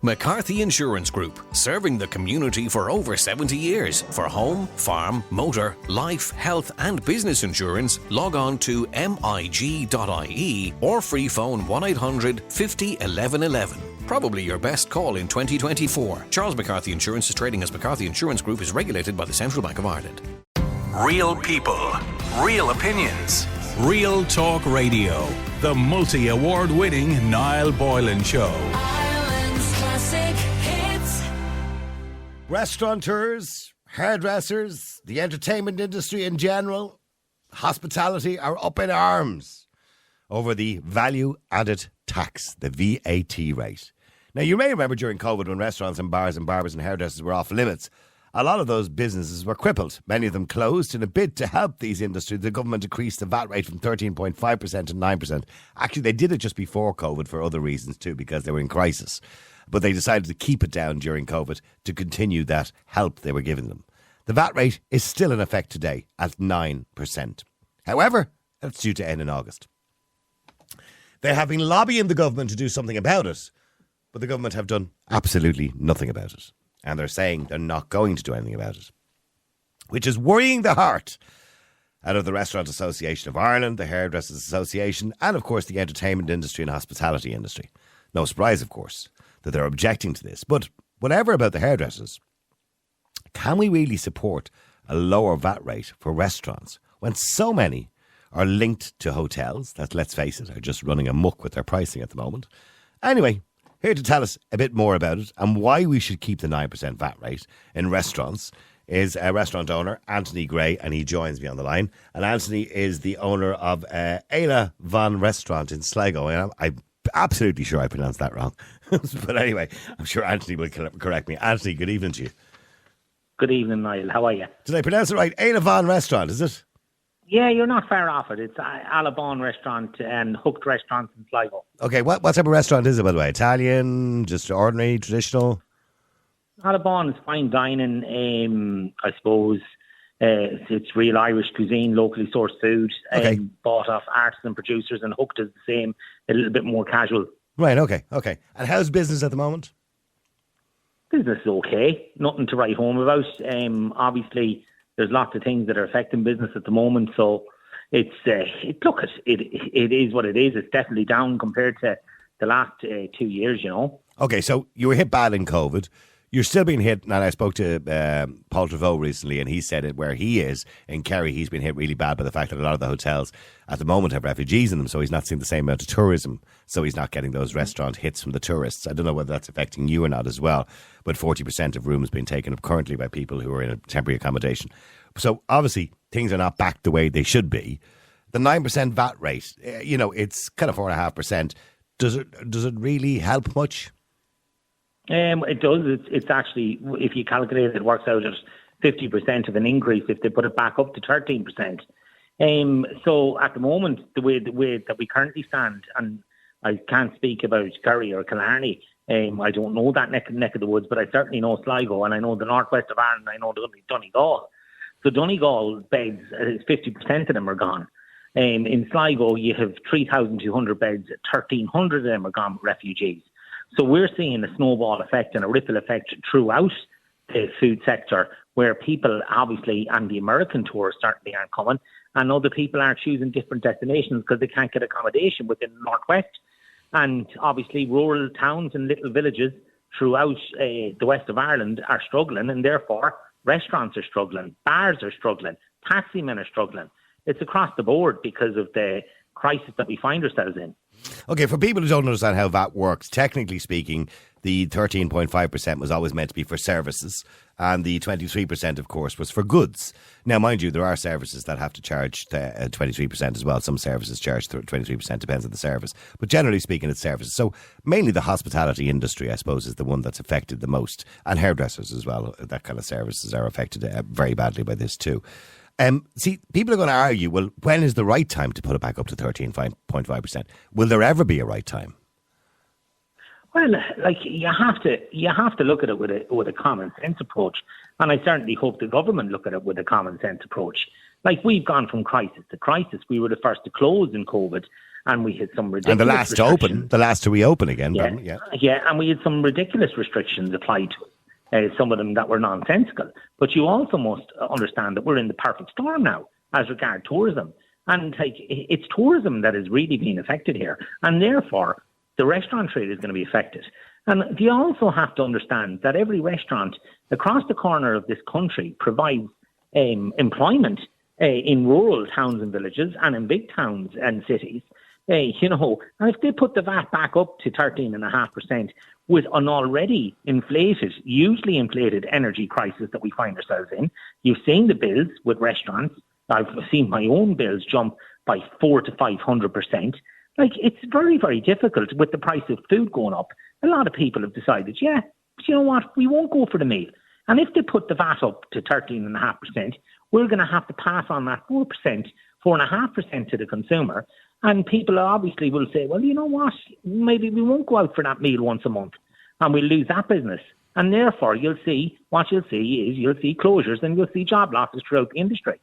McCarthy Insurance Group, serving the community for over 70 years. For home, farm, motor, life, health and business insurance, log on to mig.ie or free phone 1800 50 11 11. Probably your best call in 2024. Charles McCarthy Insurance is trading as McCarthy Insurance Group, is regulated by the Central Bank of Ireland. Real people, real opinions. Real Talk Radio. The multi-award winning Niall Boylan Show. Restaurateurs, hairdressers, the entertainment industry in general, hospitality are up in arms over the value-added tax, the VAT rate. Now, you may remember during COVID when restaurants and bars and barbers and hairdressers were off limits, a lot of those businesses were crippled. Many of them closed. In a bid to help these industries, the government decreased the VAT rate from 13.5% to 9%. Actually, they did it just before COVID for other reasons too, because they were in crisis. But they decided to keep it down during COVID to continue that help they were giving them. The VAT rate is still in effect today at 9%. However, it's due to end in August. They have been lobbying the government to do something about it, but the government have done absolutely nothing about it. And they're saying they're not going to do anything about it, which is worrying the heart out of the Restaurant Association of Ireland, the Hairdressers Association, and of course the entertainment industry and hospitality industry. No surprise, of course, that they're objecting to this. But whatever about the hairdressers, can we really support a lower VAT rate for restaurants when so many are linked to hotels that, let's face it, are just running amok with their pricing at the moment? Anyway, here to tell us a bit more about it and why we should keep the 9% VAT rate in restaurants is a restaurant owner, Anthony Gray, and he joins me on the line. And Anthony is the owner of Éile Van Restaurant in Sligo. And I'm absolutely sure I pronounced that wrong. But anyway, I'm sure Anthony will correct me. Anthony, good evening to you. Good evening, Niall. How are you? Did I pronounce it right? Éile Van Restaurant, is it? Yeah, you're not far off it. It's Alabon Restaurant and Hooked Restaurants in Sligo. Okay, what type of restaurant is it, by the way? Italian, just ordinary, traditional? Alabon is fine dining, I suppose. It's real Irish cuisine, locally sourced food, bought off artisan producers, and Hooked is the same, a little bit more casual. Right, okay. And how's business at the moment? Business is okay. Nothing to write home about. Obviously, there's lots of things that are affecting business at the moment, so it is what it is. It's definitely down compared to the last 2 years, you know. Okay, so you were hit bad in COVID. You're still being hit, and I spoke to Paul Trevaux recently, and he said it where he is in Kerry, he's been hit really bad by the fact that a lot of the hotels at the moment have refugees in them, so he's not seeing the same amount of tourism, so he's not getting those restaurant hits from the tourists. I don't know whether that's affecting you or not as well, but 40% of rooms being taken up currently by people who are in a temporary accommodation. So obviously things are not back the way they should be. The 9% VAT rate, it's kind of 4.5%. Does it really help much? It does. It's actually, if you calculate it, it works out at 50% of an increase if they put it back up to 13%. So at the moment, the way that we currently stand, and I can't speak about Kerry or Killarney, I don't know that neck of the woods, but I certainly know Sligo, and I know the northwest of Ireland, I know Donegal. So Donegal beds, 50% of them are gone. In Sligo, you have 3,200 beds, 1,300 of them are gone with refugees. So we're seeing a snowball effect and a ripple effect throughout the food sector, where people obviously, and the American tourists certainly aren't coming, and other people are choosing different destinations because they can't get accommodation within the northwest. And obviously rural towns and little villages throughout the west of Ireland are struggling, and therefore restaurants are struggling, bars are struggling, taxi men are struggling. It's across the board because of the crisis that we find ourselves in. Okay, for people who don't understand how VAT works, technically speaking, the 13.5% was always meant to be for services, and the 23%, of course, was for goods. Now, mind you, there are services that have to charge 23% as well. Some services charge 23%, depends on the service. But generally speaking, it's services. So mainly the hospitality industry, I suppose, is the one that's affected the most, and hairdressers as well. That kind of services are affected very badly by this too. See, people are going to argue, well, when is the right time to put it back up to 13.5%? Will there ever be a right time? Well, you have to look at it with a common sense approach, and I certainly hope the government look at it with a common sense approach. Like, we've gone from crisis to crisis. We were the first to close in COVID, and we had some ridiculous And the last to open, the last to reopen again. Yeah, and we had some ridiculous restrictions applied to it. Some of them that were nonsensical. But you also must understand that we're in the perfect storm now as regard tourism. And it's tourism that is really being affected here. And therefore, the restaurant trade is going to be affected. And you also have to understand that every restaurant across the corner of this country provides employment in rural towns and villages and in big towns and cities. And if they put the VAT back up to 13.5% with an already hugely inflated energy crisis that we find ourselves in, you've seen the bills with restaurants. I've seen my own bills jump by 400 to 500%. It's very, very difficult with the price of food going up. A lot of people have decided, but you know what, we won't go for the meal. And if they put the VAT up to 13.5%, we're going to have to pass on that 4.5% to the consumer. And people obviously will say, well, you know what, maybe we won't go out for that meal once a month and we'll lose that business. And therefore, you'll see closures and you'll see job losses throughout the industry.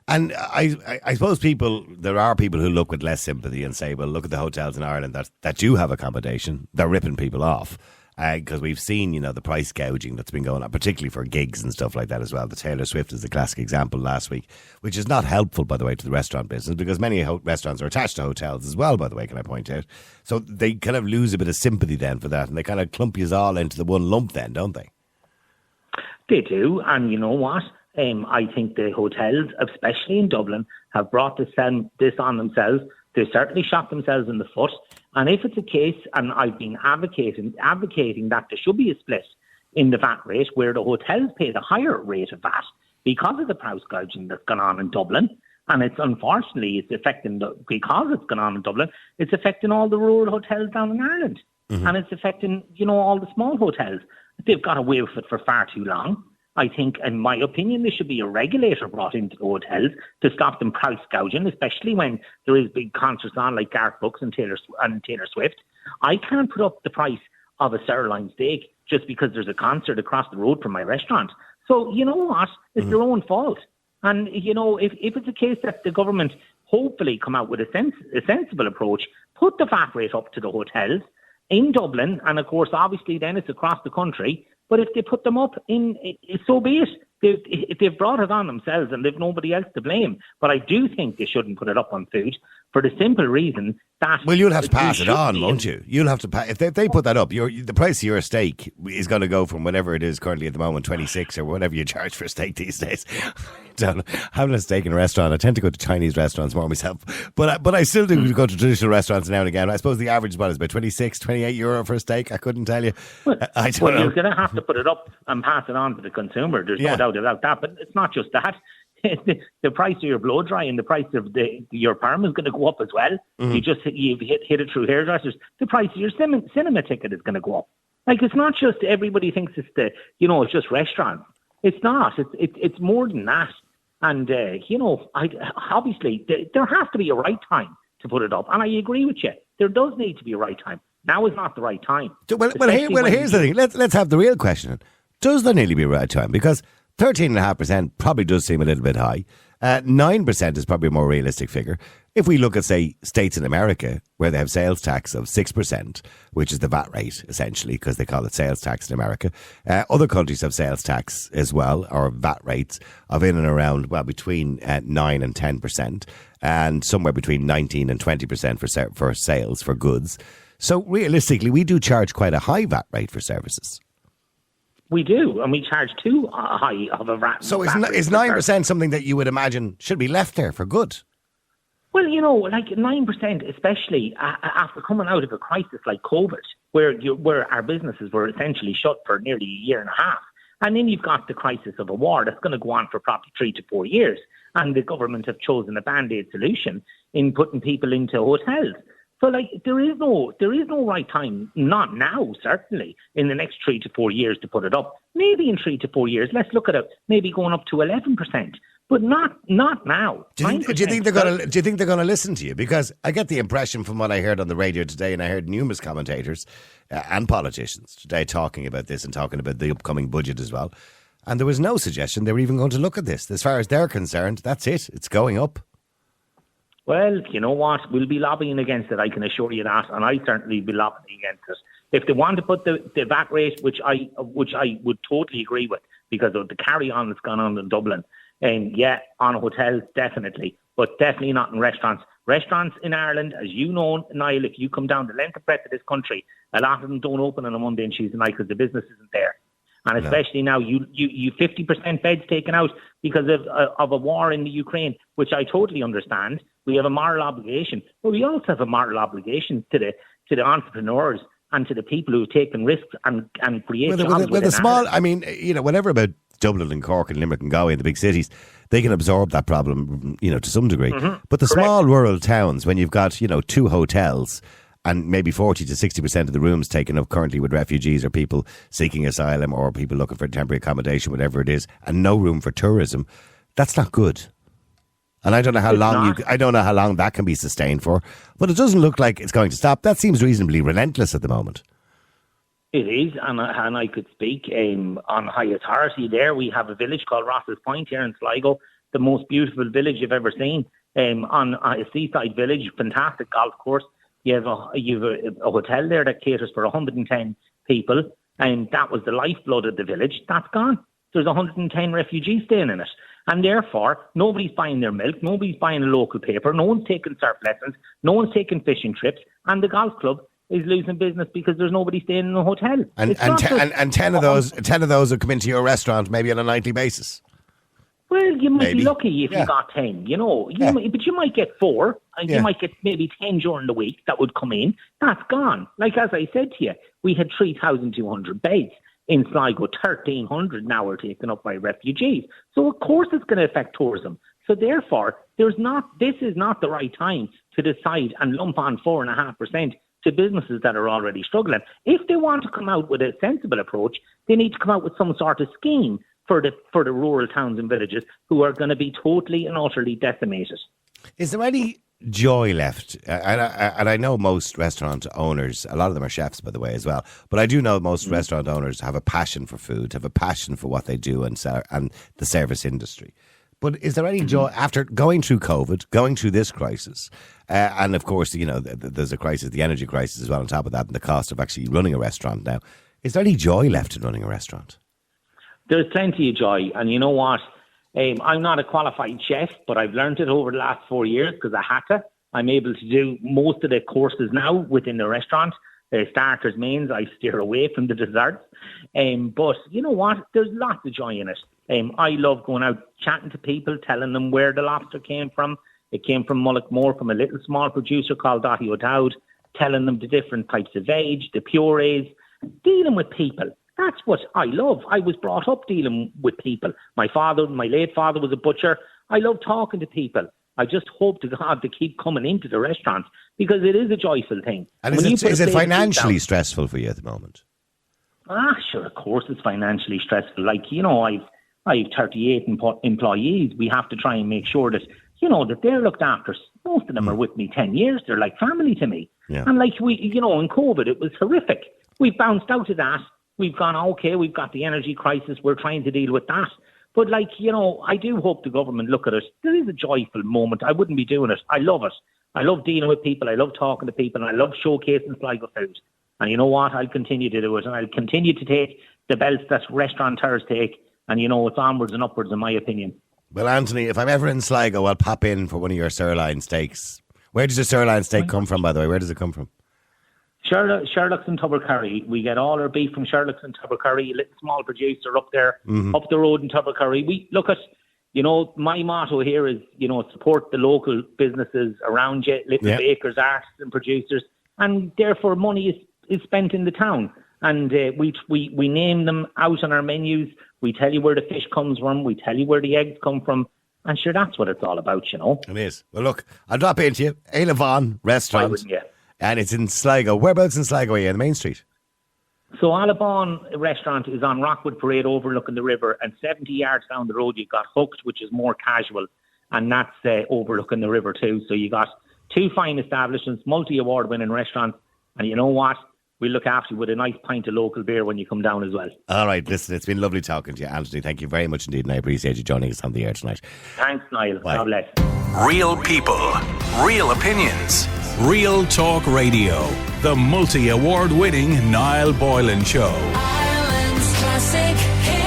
And I suppose there are people who look with less sympathy and say, well, look at the hotels in Ireland that do have accommodation. They're ripping people off. Because we've seen, the price gouging that's been going on, particularly for gigs and stuff like that as well. The Taylor Swift is the classic example last week, which is not helpful, by the way, to the restaurant business, because many restaurants are attached to hotels as well, by the way, can I point out. So they kind of lose a bit of sympathy then for that, and they kind of clump you all into the one lump then, don't they? They do, and you know what? I think the hotels, especially in Dublin, have brought this on themselves. They certainly shot themselves in the foot. And if it's a case, and I've been advocating that there should be a split in the VAT rate where the hotels pay the higher rate of VAT because of the price gouging that's gone on in Dublin. And it's affecting, because it's gone on in Dublin, it's affecting all the rural hotels down in Ireland. Mm-hmm. And it's affecting, all the small hotels. They've got away with it for far too long. I think, in my opinion, there should be a regulator brought into the hotels to stop them price gouging, especially when there is big concerts on like Garth Brooks and Taylor Swift. I can't put up the price of a sirloin steak just because there's a concert across the road from my restaurant. So, you know what? It's their own fault. And, if it's a case that the government hopefully come out with a sensible approach, put the VAT rate up to the hotels in Dublin, and of course, obviously then it's across the country. But if they put them up, so be it. They've brought it on themselves and they've nobody else to blame. But I do think they shouldn't put it up on food for the simple reason that... Well, you'll have to pass it on, won't you? You'll have to pass... If they put that up, the price of your steak is going to go from whatever it is currently at the moment, 26 or whatever you charge for a steak these days. Having a steak in a restaurant, I tend to go to Chinese restaurants more myself. But I still do go to traditional restaurants now and again. I suppose the average is about 26, 28 euro for a steak. I couldn't tell you. I don't know. You're going to have to put it up and pass it on to the consumer. There's no doubt about that. But it's not just that. The price of your blow dry and the price of your parm is going to go up as well. Mm-hmm. You've hit it through hairdressers. The price of your cinema ticket is going to go up. It's not just everybody thinks it's just restaurants. It's not. It's more than that. And obviously there has to be a right time to put it up. And I agree with you. There does need to be a right time. Now is not the right time. Well, here's the thing. Let's have the real question. Does there nearly be a right time? Because 13.5% probably does seem a little bit high. 9% is probably a more realistic figure. If we look at, say, states in America where they have sales tax of 6%, which is the VAT rate, essentially, because they call it sales tax in America. Other countries have sales tax as well, or VAT rates of in and around, between 9 and 10%, and somewhere between 19 and 20% for sales, for goods. So realistically, we do charge quite a high VAT rate for services. We do, and we charge too high of a VAT. So is 9% something that you would imagine should be left there for good? Well, 9%, especially after coming out of a crisis like COVID, where our businesses were essentially shut for nearly a year and a half. And then you've got the crisis of a war that's going to go on for probably 3 to 4 years. And the government have chosen a Band-Aid solution in putting people into hotels. So, there is no right time, not now, certainly, in the next 3 to 4 years to put it up. Maybe in 3 to 4 years, let's look at it, maybe going up to 11%, but not now. Do you think they're going to listen to you? Because I get the impression from what I heard on the radio today, and I heard numerous commentators and politicians today talking about this and talking about the upcoming budget as well. And there was no suggestion they were even going to look at this. As far as they're concerned, that's it. It's going up. Well, you know what? We'll be lobbying against it, I can assure you that, and I certainly be lobbying against it. If they want to put the VAT rate, which I would totally agree with, because of the carry-on that's gone on in Dublin, and on hotels, definitely, but definitely not in restaurants. Restaurants in Ireland, as you know, Niall, if you come down the length and breadth of this country, a lot of them don't open on a Monday and Tuesday night because the business isn't there. And especially now, you 50% beds taken out because of a war in the Ukraine, which I totally understand. We have a moral obligation, but we also have a moral obligation to the entrepreneurs and to the people who have taken risks and create jobs. With a small, I mean, whatever about Dublin and Cork and Limerick and Galway and the big cities, they can absorb that problem, to some degree. Mm-hmm. But the small rural towns, when you've got, 2 hotels and maybe 40 to 60% of the rooms taken up currently with refugees or people seeking asylum or people looking for temporary accommodation, whatever it is, and no room for tourism, that's not good. And I don't know how long that can be sustained for, but it doesn't look like it's going to stop. That seems reasonably relentless at the moment. It is, and I could speak on high authority there. We have a village called Ross's Point here in Sligo, the most beautiful village you've ever seen, on a seaside village, fantastic golf course. You have a hotel there that caters for 110 people, and that was the lifeblood of the village. That's gone. There's 110 refugees staying in it. And therefore, nobody's buying their milk, nobody's buying a local paper, no one's taking surf lessons, no one's taking fishing trips, and the golf club is losing business because there's nobody staying in the hotel. And 10 of those will come into your restaurant maybe on a nightly basis. Well, you might be lucky if you got 10, but you might get 4, and you might get maybe 10 during the week that would come in. That's gone. Like as I said to you, we had 3,200 beds. In Sligo, 1,300 now are taken up by refugees. So of course it's going to affect tourism. So therefore, this is not the right time to decide and lump on 4.5% to businesses that are already struggling. If they want to come out with a sensible approach, they need to come out with some sort of scheme for the rural towns and villages who are going to be totally and utterly decimated. Is there any joy left? And I know most restaurant owners, a lot of them are chefs, by the way, as well, but I do know most restaurant owners have a passion for food, have a passion for what they do and the service industry. But is there any joy after going through COVID, going through this crisis, and of course, there's a crisis, the energy crisis as well on top of that, and the cost of actually running a restaurant now. Is there any joy left in running a restaurant? There's plenty of joy, and you know what? I'm not a qualified chef, but I've learned it over the last 4 years because I had to. I'm able to do most of the courses now within the restaurant. Starters, mains, I steer away from the desserts. But you know what? There's lots of joy in it. I love going out, chatting to people, telling them where the lobster came from. It came from Mullaghmore, from a little small producer called Dahi O'Dowd, telling them the different types of veg, the purees, dealing with people. That's what I love. I was brought up dealing with people. My late father was a butcher. I love talking to people. I just hope to God to keep coming into the restaurants because it is a joyful thing. And is it financially stressful for you at the moment? Sure, of course it's financially stressful. Like, I've 38 employees. We have to try and make sure that, that they're looked after. Most of them are with me 10 years. They're like family to me. Yeah. And like in COVID, it was horrific. We bounced out of that. We've gone, okay, we've got the energy crisis. We're trying to deal with that. But I do hope the government look at it. There is a joyful moment. I wouldn't be doing it. I love it. I love dealing with people. I love talking to people. And I love showcasing Sligo food. And you know what? I'll continue to do it. And I'll continue to take the belts that restaurateurs take. And, it's onwards and upwards, in my opinion. Well, Anthony, if I'm ever in Sligo, I'll pop in for one of your sirloin steaks. Where does your sirloin steak come from, by the way? Where does it come from? Sherlock's and Tubbercurry. We get all our beef from Sherlock's and Tubbercurry, a little small producer up there, up the road in Tubbercurry. We look at, my motto here is, support the local businesses around you, little bakers, artists and producers, and therefore money is spent in the town. And we name them out on our menus. We tell you where the fish comes from. We tell you where the eggs come from. And sure, that's what it's all about, It is. Well, look, I'll drop into you. Éile Bhain restaurant. Why wouldn't you? And it's in Sligo. Whereabouts in Sligo are you? On the main street? So Éile Bhain restaurant is on Rockwood Parade overlooking the river, and 70 yards down the road you've got Hooked, which is more casual, and that's overlooking the river too. So you got 2 fine establishments, multi-award winning restaurants, and you know what? We'll look after you with a nice pint of local beer when you come down as well. All right, listen, it's been lovely talking to you, Anthony. Thank you very much indeed, and I appreciate you joining us on the air tonight. Thanks, Niall. Bye. God bless. Real people, real opinions. Real Talk Radio, the multi-award winning Niall Boylan Show. Ireland's classic hits.